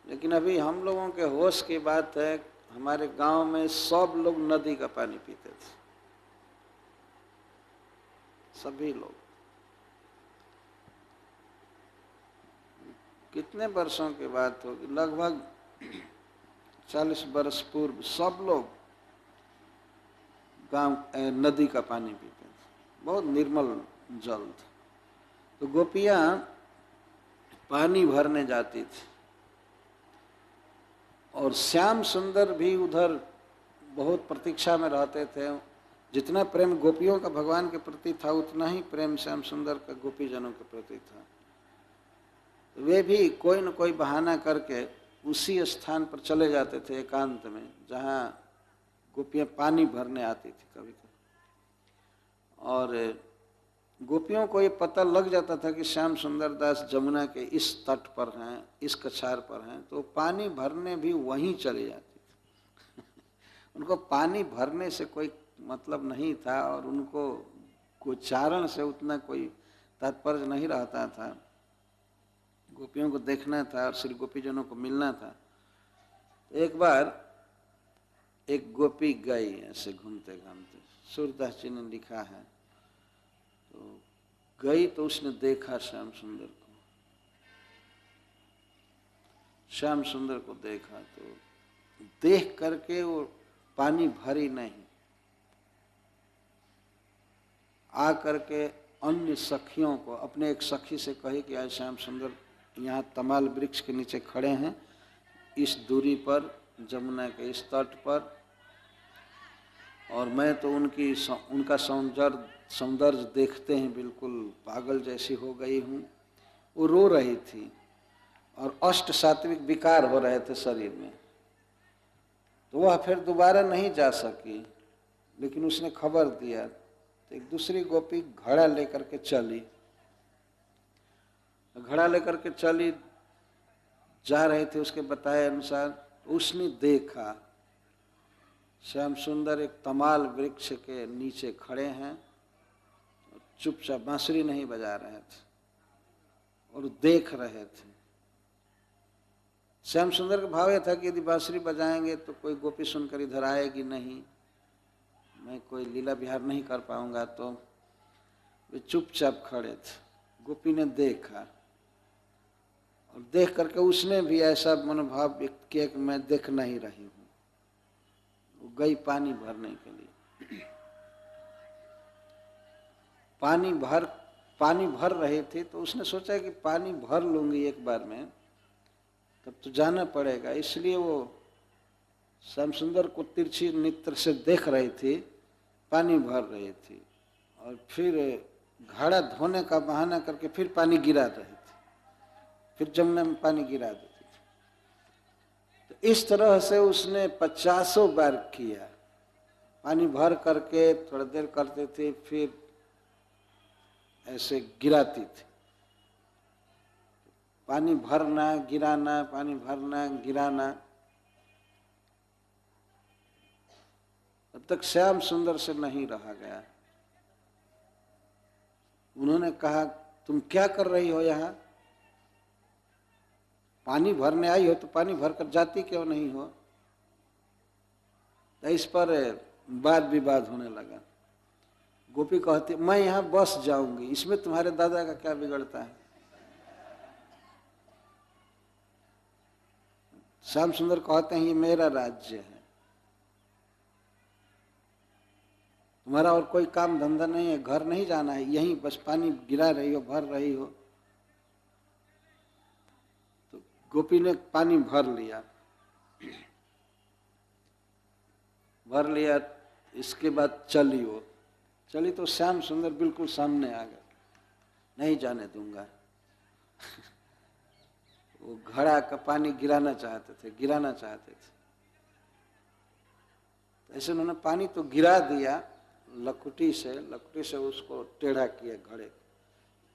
लेकिन अभी हम लोगों के होश की बात है, हमारे गांव में सब लोग नदी का पानी पीते थे, सभी लोग। कितने वर्षों की बात होगी, लगभग 40 वर्ष पूर्व सब लोग गांव नदी का पानी पीते थे, बहुत निर्मल जल था। तो गोपियां पानी भरने जाती थी और श्याम सुंदर भी उधर बहुत प्रतीक्षा में रहते थे। जितना प्रेम गोपियों का भगवान के प्रति था उतना ही प्रेम श्याम सुंदर का गोपी जनों के प्रति था। वे भी कोई न कोई बहाना करके उसी स्थान पर चले जाते थे एकांत में, जहाँ गोपियां पानी भरने आती थी कभी कभी। और गोपियों को ये पता लग जाता था कि श्याम सुंदर दास जमुना के इस तट पर हैं, इस कछार पर हैं, तो पानी भरने भी वहीं चले जाती थी। उनको पानी भरने से कोई मतलब नहीं था और उनको गोचारण से उतना कोई तात्पर्य नहीं रहता था। गोपियों को देखना था और श्री गोपीजनों को मिलना था। एक बार एक गोपी गई ऐसे घूमते घूमते, सूरदास जी ने लिखा है, तो गई तो उसने देखा श्याम सुंदर को। श्याम सुंदर को देखा तो देख करके वो पानी भरी नहीं, आ करके अन्य सखियों को, अपने एक सखी से कही कि आज श्याम सुंदर यहाँ तमाल वृक्ष के नीचे खड़े हैं, इस दूरी पर जमुना के इस तट पर, और मैं तो उनका सौंदर्य देखते हैं बिल्कुल पागल जैसी हो गई हूँ। वो रो रही थी और अष्ट सात्विक विकार हो रहे थे शरीर में, तो वह फिर दोबारा नहीं जा सकी। लेकिन उसने खबर दिया तो एक दूसरी गोपी घड़ा लेकर के चली, घड़ा लेकर के चली, जा रहे थे उसके बताए अनुसार। तो उसने देखा श्याम सुंदर एक तमाल वृक्ष के नीचे खड़े हैं, चुपचाप बांसुरी नहीं बजा रहे थे और देख रहे थे। श्याम सुंदर का भाव यह था कि यदि बांसुरी बजाएंगे तो कोई गोपी सुनकर इधर आएगी नहीं, मैं कोई लीला विहार नहीं कर पाऊंगा, तो वे चुपचाप खड़े थे। गोपी ने देखा और देख करके उसने भी ऐसा मनोभाव व्यक्त किया कि मैं देख नहीं रही हूँ। वो गई पानी भरने के लिए। पानी भर रहे थे तो उसने सोचा कि पानी भर लूंगी एक बार में, तब तो जाना पड़ेगा। इसलिए वो श्याम सुंदर को तिरछी नेत्र से देख रही थी, पानी भर रही थी और फिर घड़ा धोने का बहाना करके फिर पानी गिरा रही थी, फिर जमुना में पानी गिरा देती थी। तो इस तरह से उसने 50 बार किया। पानी भर करके थोड़ा देर करते थे, फिर ऐसे गिराती थी। पानी भरना गिराना, पानी भरना गिराना। तब तक श्याम सुंदर से नहीं रहा गया। उन्होंने कहा, तुम क्या कर रही हो यहाँ? पानी भरने आई हो तो पानी भरकर जाती क्यों नहीं हो? तो इस पर वाद विवाद होने लगा। गोपी कहती, मैं यहाँ बस जाऊंगी, इसमें तुम्हारे दादा का क्या बिगड़ता है? श्याम सुंदर कहते हैं ये मेरा राज्य है, तुम्हारा और कोई काम धंधा नहीं है, घर नहीं जाना है, यहीं बस पानी गिरा रही हो, भर रही हो। तो गोपी ने पानी भर लिया, इसके बाद चली वो, चली तो श्याम सुंदर बिल्कुल सामने आ गए, नहीं जाने दूंगा। वो घड़ा का पानी गिराना चाहते थे। ऐसे उन्होंने पानी तो गिरा दिया लकुटी से उसको टेढ़ा किया घड़े,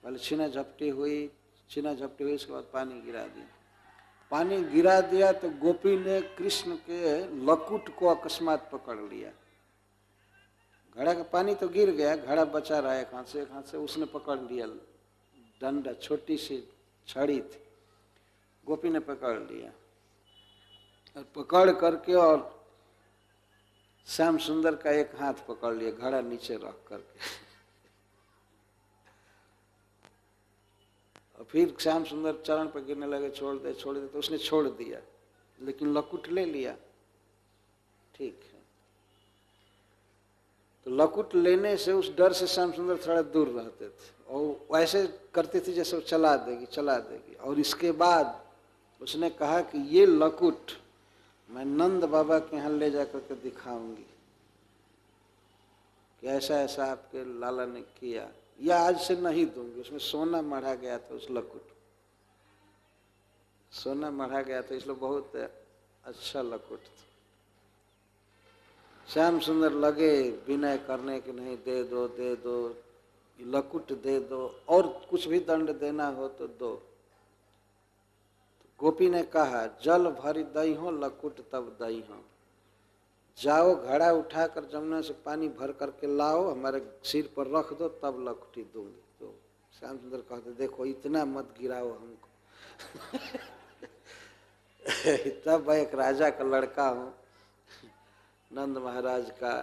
पहले छीना झपटी हुई, उसके बाद पानी गिरा दिया तो गोपी ने कृष्ण के लकुट को अकस्मात पकड़ लिया। घड़ा का पानी तो गिर गया, घड़ा बचा रहा है, एक हाथ से उसने पकड़ लिया, डंडा छोटी सी छड़ी थी, गोपी ने पकड़ लिया और पकड़ करके और श्याम सुंदर का एक हाथ पकड़ लिया, घड़ा नीचे रख करके। और फिर श्याम सुंदर चरण पर गिरने लगे, छोड़ दे, तो उसने छोड़ दिया, लेकिन लकुट ले लिया। ठीक है, तो लकुट लेने से उस डर से श्याम सुंदर थोड़ा दूर रहते थे और ऐसे करती थी जैसे वो चला देगी। और इसके बाद उसने कहा कि ये लकुट मैं नंद बाबा के यहाँ ले जाकर के दिखाऊंगी कि ऐसा ऐसा आपके लाला ने किया, या आज से नहीं दूंगी। उसमें सोना मढ़ा गया था, उस लकुट सोना मढ़ा गया था, इसलिए बहुत अच्छा लकुट था। श्याम सुंदर लगे विनय करने के, नहीं दे दो, लकुट दे दो, और कुछ भी दंड देना हो तो दो। तो गोपी ने कहा जल भरी दई हो लकुट तब दई हो, जाओ घड़ा उठाकर जमुना से पानी भर करके लाओ, हमारे सिर पर रख दो, तब लकुटी दूंगी। तो श्याम सुंदर कहते देखो इतना मत गिराओ हमको। तब एक राजा का लड़का हूँ, नंद महाराज का,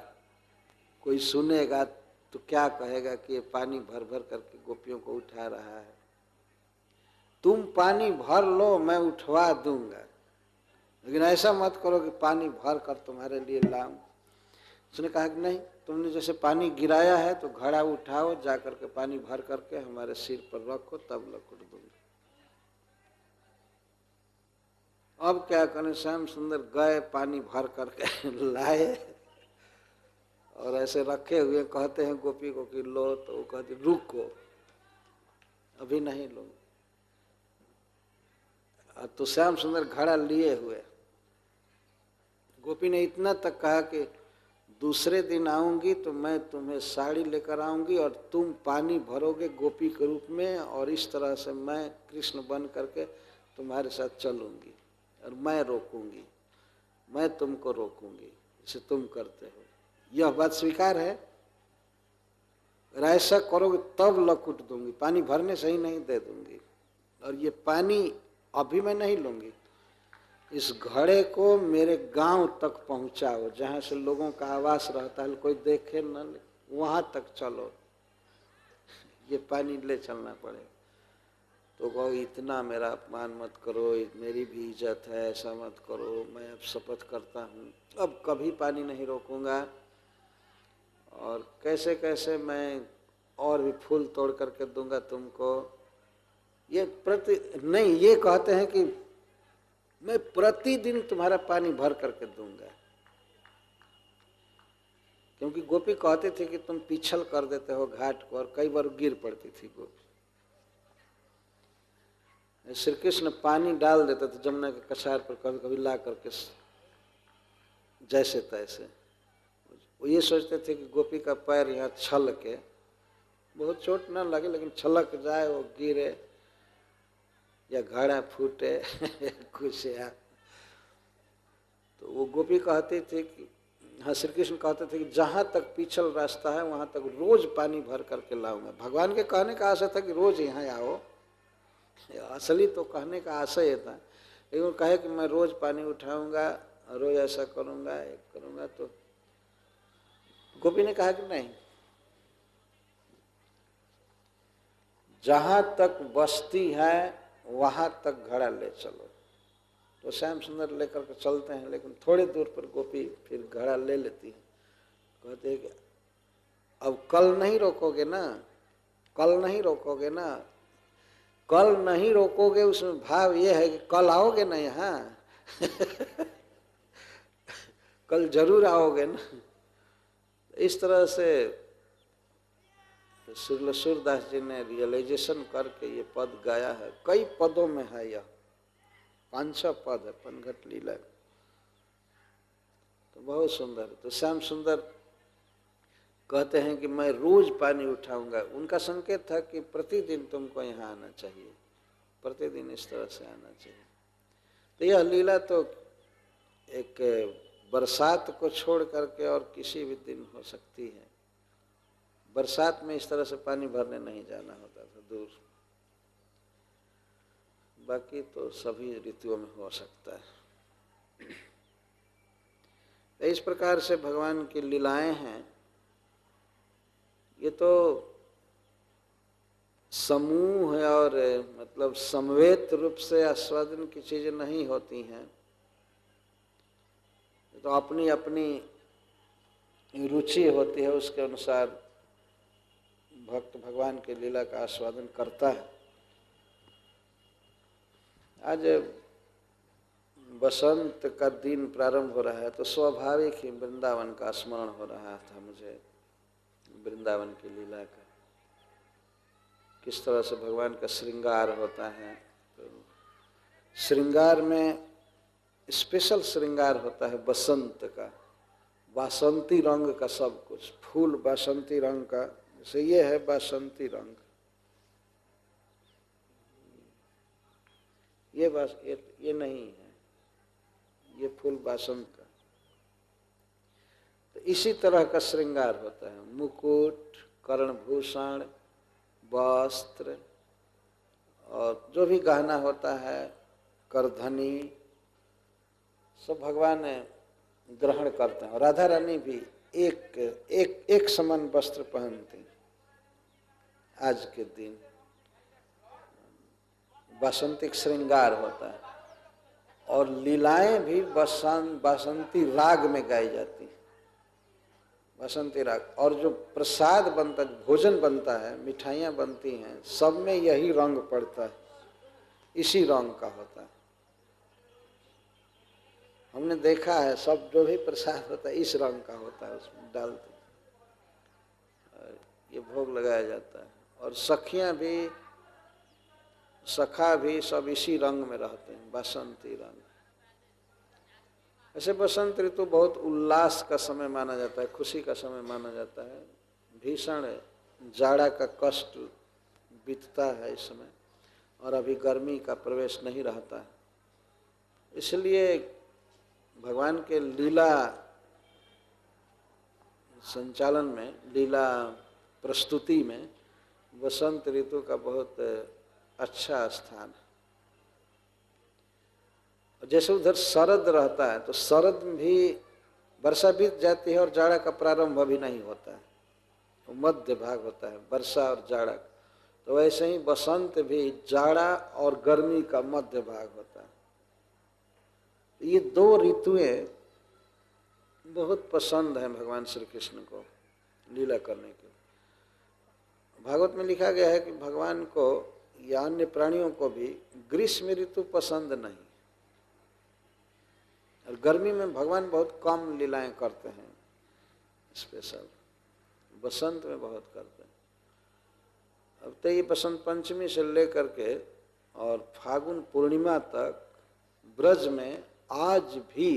कोई सुनेगा तो क्या कहेगा कि ये पानी भर भर करके गोपियों को उठा रहा है। तुम पानी भर लो, मैं उठवा दूंगा, लेकिन ऐसा मत करो कि पानी भर कर तुम्हारे लिए लाऊं। उसने कहा कि नहीं, तुमने जैसे पानी गिराया है तो घड़ा उठाओ, जाकर के पानी भर करके हमारे सिर पर रखो, तब लकुट दूंगी। अब क्या करें, श्याम सुंदर गए, पानी भर करके लाए और ऐसे रखे हुए, कहते हैं गोपी को कि लो, तो वो कहती रुको अभी नहीं लो। तो श्याम सुंदर घड़ा लिए हुए, गोपी ने इतना तक कहा कि दूसरे दिन आऊंगी तो मैं तुम्हें साड़ी लेकर आऊंगी और तुम पानी भरोगे गोपी के रूप में, और इस तरह से मैं कृष्ण बन करके तुम्हारे साथ चलूंगी और मैं रोकूंगी, मैं तुमको रोकूंगी जैसे तुम करते हो। यह बात स्वीकार है? अगर ऐसा करोगे तब लकुट दूंगी, पानी भरने से ही नहीं दे दूंगी। और ये पानी अभी मैं नहीं लूंगी, इस घड़े को मेरे गांव तक पहुंचाओ, जहां से लोगों का आवास रहता है, कोई देखे न, वहां तक चलो, ये पानी ले चलना पड़ेगा। तो कहो इतना मेरा अपमान मत करो, मेरी भी इज्जत है, ऐसा मत करो, मैं अब शपथ करता हूँ अब कभी पानी नहीं रोकूंगा, और कैसे कैसे मैं और भी फूल तोड़ करके दूंगा तुमको। ये नहीं, ये कहते हैं कि मैं प्रतिदिन तुम्हारा पानी भर करके दूंगा, क्योंकि गोपी कहते थे कि तुम पिछल कर देते हो घाट को, और कई बार गिर पड़ती थी गोपी। श्री कृष्ण पानी डाल देते थे जमुना के कछार पर, कभी कभी ला करके जैसे तैसे। वो ये सोचते थे कि गोपी का पैर यहाँ छल के, बहुत चोट न लगे लेकिन छलक जाए, वो गिरे या घड़ा फूटे कुछ या। तो वो गोपी कहती थी कि, हाँ श्री कृष्ण कहते थे कि जहाँ तक पिछल रास्ता है वहाँ तक रोज पानी भर करके लाऊंगा। भगवान के कहने का आशय था कि रोज यहाँ आओ, असली तो कहने का आशय था, लेकिन कहे कि मैं रोज पानी उठाऊंगा, रोज ऐसा करूंगा, एक करूंगा। तो गोपी ने कहा कि नहीं, जहां तक बस्ती है वहां तक घड़ा ले चलो। वो श्याम सुंदर लेकर के चलते हैं, लेकिन थोड़ी दूर पर गोपी फिर घड़ा ले लेती है। कहते हैं कि अब कल नहीं रोकोगे ना, कल नहीं रोकोगे ना। कल नहीं रोकोगे उसमें भाव ये है कि कल आओगे ना यहाँ कल जरूर आओगे ना। इस तरह से श्रील सूरदास जी ने रियलाइजेशन करके ये पद गाया है। कई पदों में है यह, 5-6 पद है पनघट लीला, तो बहुत सुंदर। तो श्याम सुंदर कहते हैं कि मैं रोज पानी उठाऊंगा। उनका संकेत था कि प्रतिदिन तुमको यहाँ आना चाहिए, प्रतिदिन इस तरह से आना चाहिए। तो यह लीला तो एक बरसात को छोड़ करके और किसी भी दिन हो सकती है। बरसात में इस तरह से पानी भरने नहीं जाना होता था दूर, बाकी तो सभी ऋतुओं में हो सकता है। तो इस प्रकार से भगवान की लीलाएं हैं। ये तो समूह है और मतलब समवेत रूप से आस्वादन की चीजें नहीं होती हैं। तो अपनी अपनी रुचि होती है, उसके अनुसार भक्त भगवान के लीला का आस्वादन करता है। आज बसंत का दिन प्रारंभ हो रहा है, तो स्वाभाविक ही वृंदावन का स्मरण हो रहा था मुझे, वृंदावन की लीला का, किस तरह से भगवान का श्रृंगार होता है। तो श्रृंगार में स्पेशल श्रृंगार होता है बसंत का, बासंती रंग का सब कुछ, फूल बासंती रंग का, जैसे ये है बासंती रंग, ये नहीं है, ये फूल बासंत का। तो इसी तरह का श्रृंगार होता है, मुकुट, कर्णभूषण, वस्त्र और जो भी गहना होता है, करधनी, सब भगवान ग्रहण करते हैं। राधा रानी भी एक समान वस्त्र पहनती आज के दिन। बसंतिक श्रृंगार होता है और लीलाएं भी बसंती राग में गाई जाती हैं, बसंती राग। और जो प्रसाद बनता है, भोजन बनता है, मिठाइयाँ बनती हैं, सब में यही रंग पड़ता है, इसी रंग का होता है। हमने देखा है सब जो भी प्रसाद होता है इस रंग का होता है, उसमें डालते हैं, ये भोग लगाया जाता है। और सखियाँ भी, सखा भी सब इसी रंग में रहते हैं, बसंती रंग। ऐसे बसंत ऋतु बहुत उल्लास का समय माना जाता है, खुशी का समय माना जाता है। भीषण जाड़ा का कष्ट बीतता है इस समय, और अभी गर्मी का प्रवेश नहीं रहता है। इसलिए भगवान के लीला संचालन में, लीला प्रस्तुति में वसंत ऋतु का बहुत अच्छा स्थान है। जैसे उधर शरद रहता है, तो शरद में भी वर्षा बीत जाती है और जाड़ा का प्रारंभ अभी नहीं होता है, तो मध्य भाग होता है वर्षा और जाड़ा। तो वैसे ही बसंत भी जाड़ा और गर्मी का मध्य भाग होता है। ये दो ऋतुएं बहुत पसंद हैं भगवान श्री कृष्ण को लीला करने के। भागवत में लिखा गया है कि भगवान को या अन्य प्राणियों को भी ग्रीष्म ऋतु पसंद नहीं, और गर्मी में भगवान बहुत कम लीलाएं करते हैं, स्पेशल बसंत में बहुत करते हैं। अब तो ये बसंत पंचमी से लेकर के और फागुन पूर्णिमा तक ब्रज में आज भी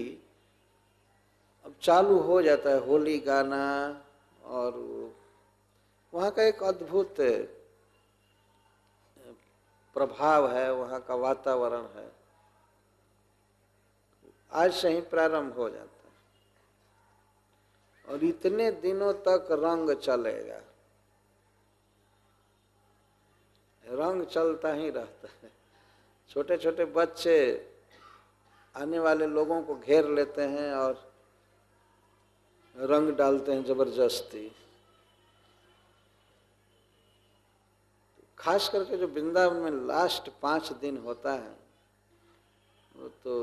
अब चालू हो जाता है होली गाना, और वहाँ का एक अद्भुत प्रभाव है, वहाँ का वातावरण है, आज से ही प्रारंभ हो जाता है और इतने दिनों तक रंग चलेगा, रंग चलता ही रहता है। छोटे छोटे बच्चे आने वाले लोगों को घेर लेते हैं और रंग डालते हैं जबरदस्ती। खास करके जो वृंदावन में लास्ट 5 दिन होता है, वो तो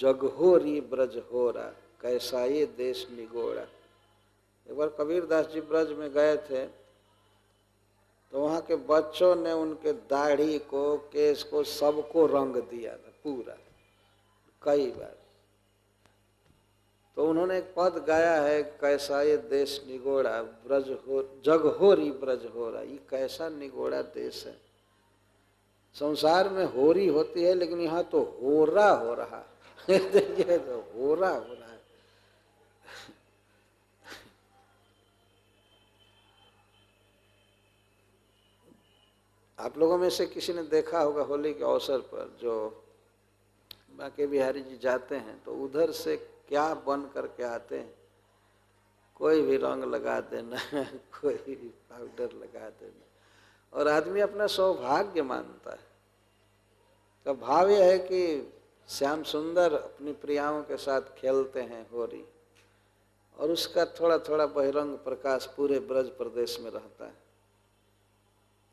जगहोरी ब्रज होरा, कैसा ये देश निगोड़ा। एक बार कबीरदास जी ब्रज में गए थे तो वहाँ के बच्चों ने उनके दाढ़ी को, केस को, सबको रंग दिया था पूरा, कई बार। तो उन्होंने एक पद गाया है, कैसा ये देश निगोड़ा, ब्रज हो जगहोरी ब्रज होरा। ये कैसा निगोड़ा देश है। संसार में होरी होती है लेकिन यहाँ तो होरा हो रहा है। देखिए तो होरा हो रहा है। आप लोगों में से किसी ने देखा होगा होली के अवसर पर जो बांके बिहारी जी जाते हैं तो उधर से क्या बन करके आते हैं, कोई भी रंग लगा देना, कोई भी पाउडर लगा देना, और आदमी अपना सौभाग्य मानता है। तो भाव यह है कि श्याम सुंदर अपनी प्रियाओं के साथ खेलते हैं होली, और उसका थोड़ा थोड़ा बहिरंग प्रकाश पूरे ब्रज प्रदेश में रहता है,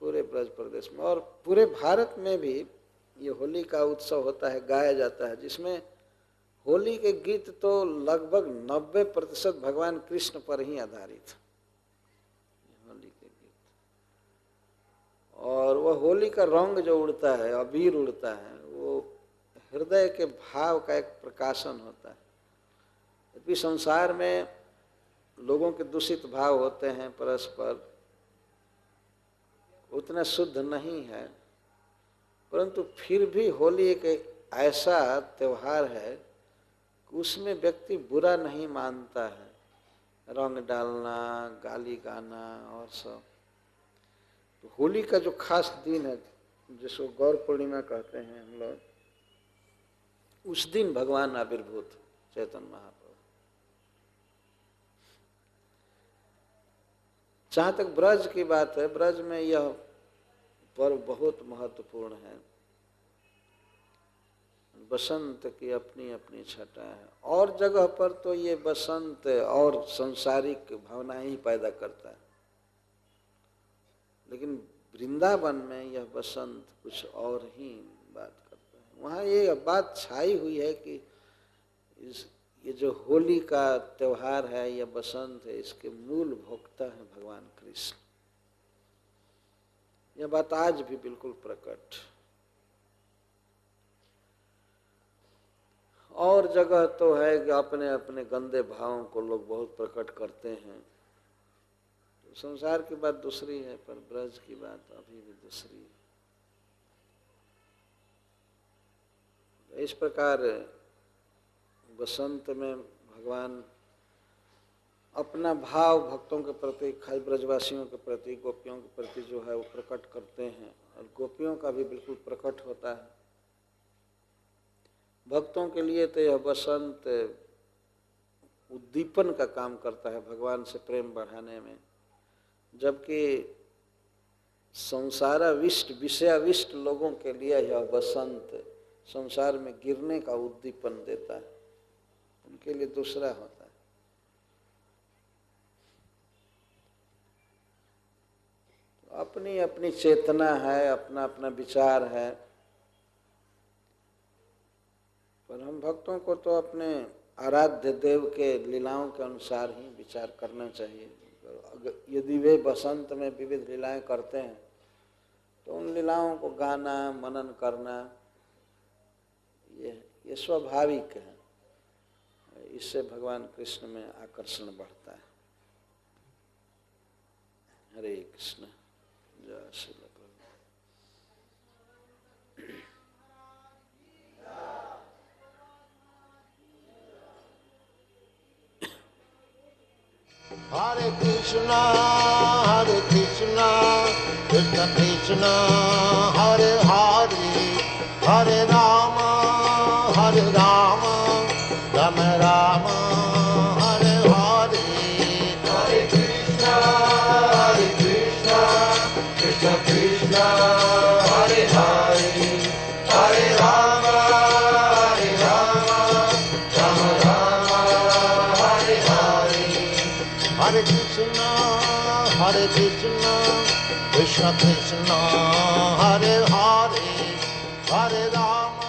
पूरे ब्रज प्रदेश में। और पूरे भारत में भी ये होली का उत्सव होता है, गाया जाता है, जिसमें होली के गीत तो लगभग 90% भगवान कृष्ण पर ही आधारित होली के गीत। और वह होली का रंग जो उड़ता है, अबीर उड़ता है, वो हृदय के भाव का एक प्रकाशन होता है। यद्यपि संसार में लोगों के दूषित भाव होते हैं परस्पर, उतना शुद्ध नहीं है, परंतु फिर भी होली एक ऐसा त्योहार है कि उसमें व्यक्ति बुरा नहीं मानता है। रंग डालना, गाली गाना और सब। तो होली का जो खास दिन है जिसको गौर पूर्णिमा कहते हैं हम लोग, उस दिन भगवान आविर्भूत चैतन्य महाप्रभु। जहाँ तक ब्रज की बात है, ब्रज में यह पर्व बहुत महत्वपूर्ण है। बसंत की अपनी अपनी छटा है। और जगह पर तो ये बसंत और सांसारिक भावनाएं ही पैदा करता है, लेकिन वृंदावन में यह बसंत कुछ और ही बात करता है। वहाँ ये बात छाई हुई है कि ये जो होली का त्योहार है, यह बसंत है, इसके मूल भोक्ता है भगवान कृष्ण। यह बात आज भी बिल्कुल प्रकट। और जगह तो है कि अपने अपने गंदे भावों को लोग बहुत प्रकट करते हैं। तो संसार की बात दूसरी है, पर ब्रज की बात अभी भी दूसरी है। इस प्रकार बसंत में भगवान अपना भाव भक्तों के प्रति, खास ब्रजवासियों के प्रति, गोपियों के प्रति जो है वो प्रकट करते हैं, और गोपियों का भी बिल्कुल प्रकट होता है। भक्तों के लिए तो यह बसंत उद्दीपन का काम करता है, भगवान से प्रेम बढ़ाने में, जबकि संसाराविष्ट, विषयाविष्ट लोगों के लिए यह बसंत संसार में गिरने का उद्दीपन देता है, उनके लिए दूसरा होता है। तो अपनी अपनी चेतना है, अपना अपना विचार है, पर हम भक्तों को तो अपने आराध्य देव के लीलाओं के अनुसार ही विचार करना चाहिए। यदि वे बसंत में विविध लीलाएं करते हैं तो उन लीलाओं को गाना, मनन करना ये स्वाभाविक है। इससे भगवान कृष्ण में आकर्षण बढ़ता है। हरे कृष्ण। जय श्री प्रभु। Hare Krishna, Krishna Krishna, Hare Hare, Hare Rama, Rama Rama, Hare Hare. Hare Krishna, Krishna Krishna, Hare Hare, Hare Rama, Rama Rama, Hare Hare. Hare Krishna, Krishna Krishna, Hare Hare, Hare Rama.